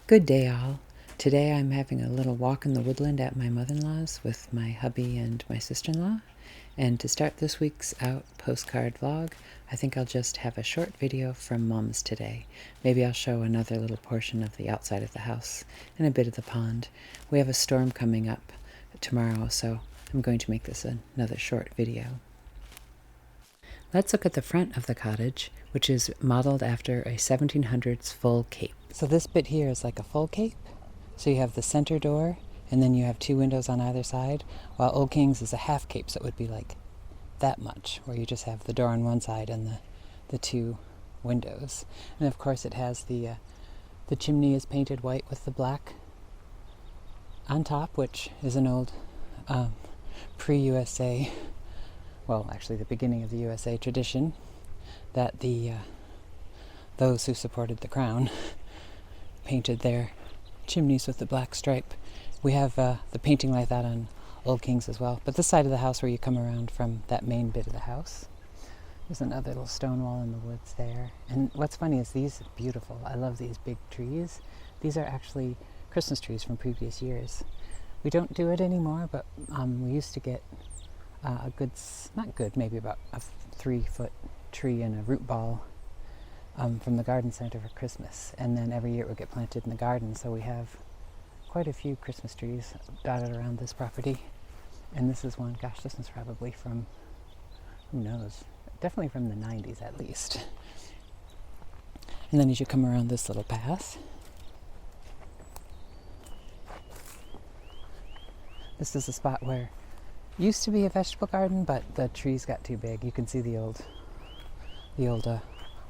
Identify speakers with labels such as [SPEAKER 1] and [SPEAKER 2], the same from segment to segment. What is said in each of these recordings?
[SPEAKER 1] Good day, all. Today I'm having a little walk in the woodland at my mother-in-law's with my hubby and my sister-in-law. And to start this week's out postcard vlog, I think I'll just have a short video from Mom's today. Maybe I'll show another little portion of the outside of the house and a bit of the pond. We have a storm coming up tomorrow, so I'm going to make this another short video. Let's look at the front of the cottage, which is modeled after a 1700s full cape. So this bit here is like a full cape. So you have the center door, and then you have two windows on either side, while Old Kings is a half cape, so it would be like that much, where you just have the door on one side and the two windows. And of course it has the chimney is painted white with the black on top, which is an old pre-USA, well, actually the beginning of the USA tradition, that those who supported the crown painted their chimneys with the black stripe. We have the painting like that on Old Kings as well. But this side of the house, where you come around from that main bit of the house, there's another little stone wall in the woods there. And what's funny is these are beautiful. I love these big trees. These are actually Christmas trees from previous years. We don't do it anymore, but we used to get a good, not good, maybe about a 3-foot tree and a root ball from the garden center for Christmas. And then every year it would get planted in the garden, so we have quite a few Christmas trees dotted around this property. And this is one, gosh, this one's probably from, who knows, definitely from the 90s at least. And then as you come around this little path, this is a spot where used to be a vegetable garden, but the trees got too big. You can see the old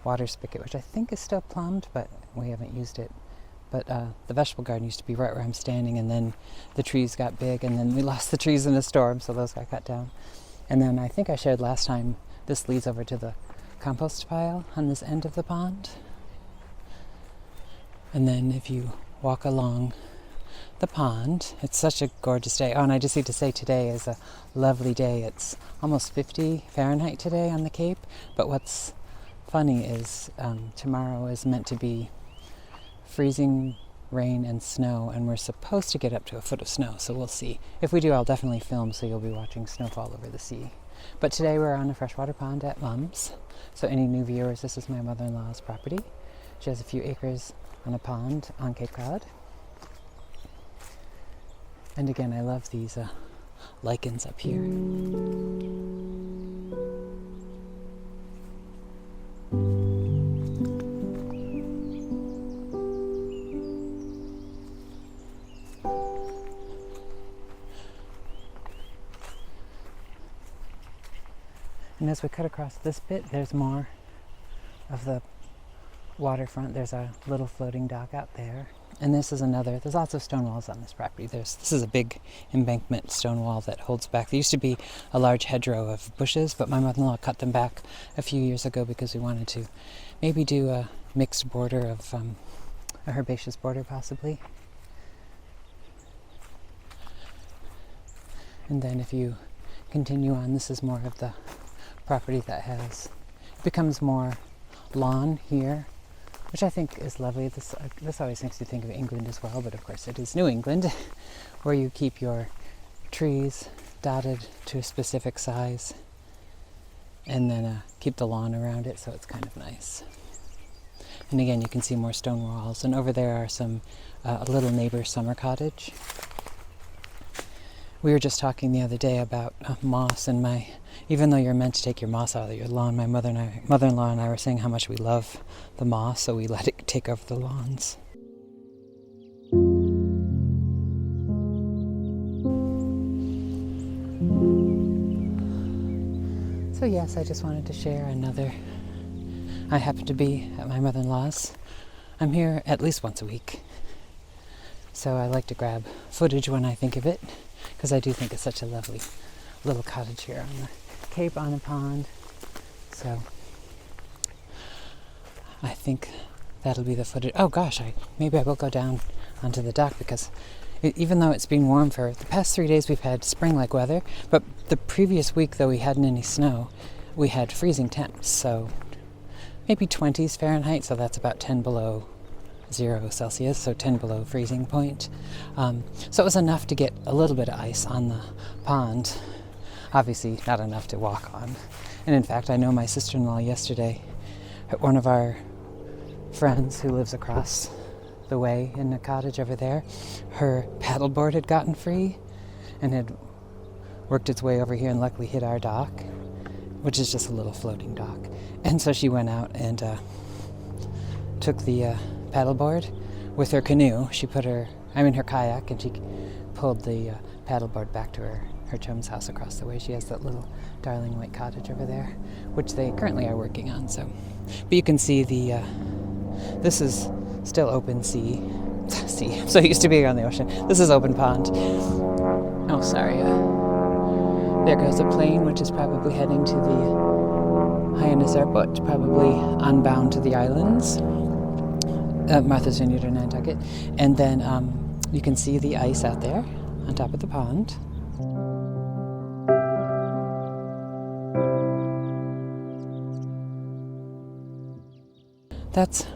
[SPEAKER 1] water spigot, which I think is still plumbed, but we haven't used it. But the vegetable garden used to be right where I'm standing, and then the trees got big, and then we lost the trees in a storm, so those got cut down. And then I think I shared last time, this leads over to the compost pile on this end of the pond. And then if you walk along the pond, it's such a gorgeous day. Oh, and I just need to say today is a lovely day. It's almost 50 Fahrenheit today on the Cape, but what's funny is tomorrow is meant to be freezing rain and snow, and we're supposed to get up to a foot of snow, so we'll see. If we do, I'll definitely film, so you'll be watching snowfall over the sea. But today we're on a freshwater pond at Mom's. So any new viewers, this is my mother-in-law's property. She has a few acres on a pond on Cape Cod. And again, I love these lichens up here. And as we cut across this bit, there's more of the waterfront. There's a little floating dock out there. And this is another, there's lots of stone walls on this property. This is a big embankment stone wall that holds back. There used to be a large hedgerow of bushes, but my mother-in-law cut them back a few years ago because we wanted to maybe do a mixed border of, a herbaceous border possibly. And then if you continue on, this is more of the property that becomes more lawn here, which I think is lovely. This always makes you think of England as well, but of course it is New England, where you keep your trees dotted to a specific size, and then keep the lawn around it, so it's kind of nice. And again, you can see more stone walls, and over there are some a little neighbor summer cottage. We were just talking the other day about moss, and even though you're meant to take your moss out of your lawn, my mother-in-law and I were saying how much we love the moss, so we let it take over the lawns. So yes, I just wanted to share another. I happen to be at my mother-in-law's. I'm here at least once a week, so I like to grab footage when I think of it, because I do think it's such a lovely little cottage here on the Cape on a pond. So I think that'll be the footage. Oh gosh, maybe I will go down onto the dock, because even though it's been warm for the past 3 days, we've had spring-like weather, but the previous week, though we hadn't any snow, we had freezing temps, so maybe 20s Fahrenheit, so that's about 10 below 0 Celsius, so 10 below freezing point. So it was enough to get a little bit of ice on the pond. Obviously not enough to walk on. And in fact, I know my sister-in-law yesterday, one of our friends who lives across the way in the cottage over there, her paddleboard had gotten free and had worked its way over here and luckily hit our dock, which is just a little floating dock. And so she went out and took the paddleboard with her canoe. She put her kayak, and she pulled the paddleboard back to her chum's house across the way. She has that little darling white cottage over there, which they currently are working on. So, but you can see this is still open sea. I'm so used to being on the ocean. This is open pond. Oh, sorry. There goes a plane, which is probably heading to the Hyannis Airport, probably unbound to the islands, Martha's Vineyard or Nantucket. And then you can see the ice out there on top of the pond. That's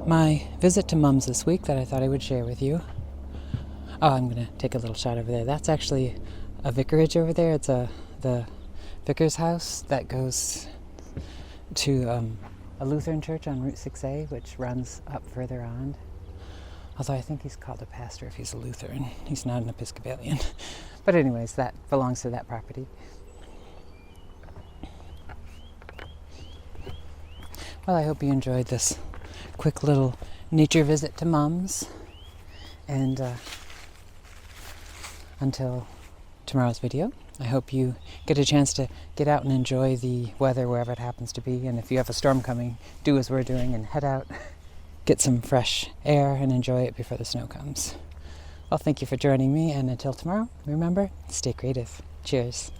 [SPEAKER 1] my visit to Mum's this week that I thought I would share with you. Oh, I'm going to take a little shot over there. That's actually a vicarage over there. It's the vicar's house that goes to a Lutheran church on Route 6A, which runs up further on. Although I think he's called a pastor if he's a Lutheran. He's not an Episcopalian. But anyways, that belongs to that property. Well, I hope you enjoyed this quick little nature visit to Mum's. And until tomorrow's video, I hope you get a chance to get out and enjoy the weather wherever it happens to be. And if you have a storm coming, do as we're doing and head out, get some fresh air and enjoy it before the snow comes. Well, thank you for joining me, and until tomorrow, remember, stay creative. Cheers.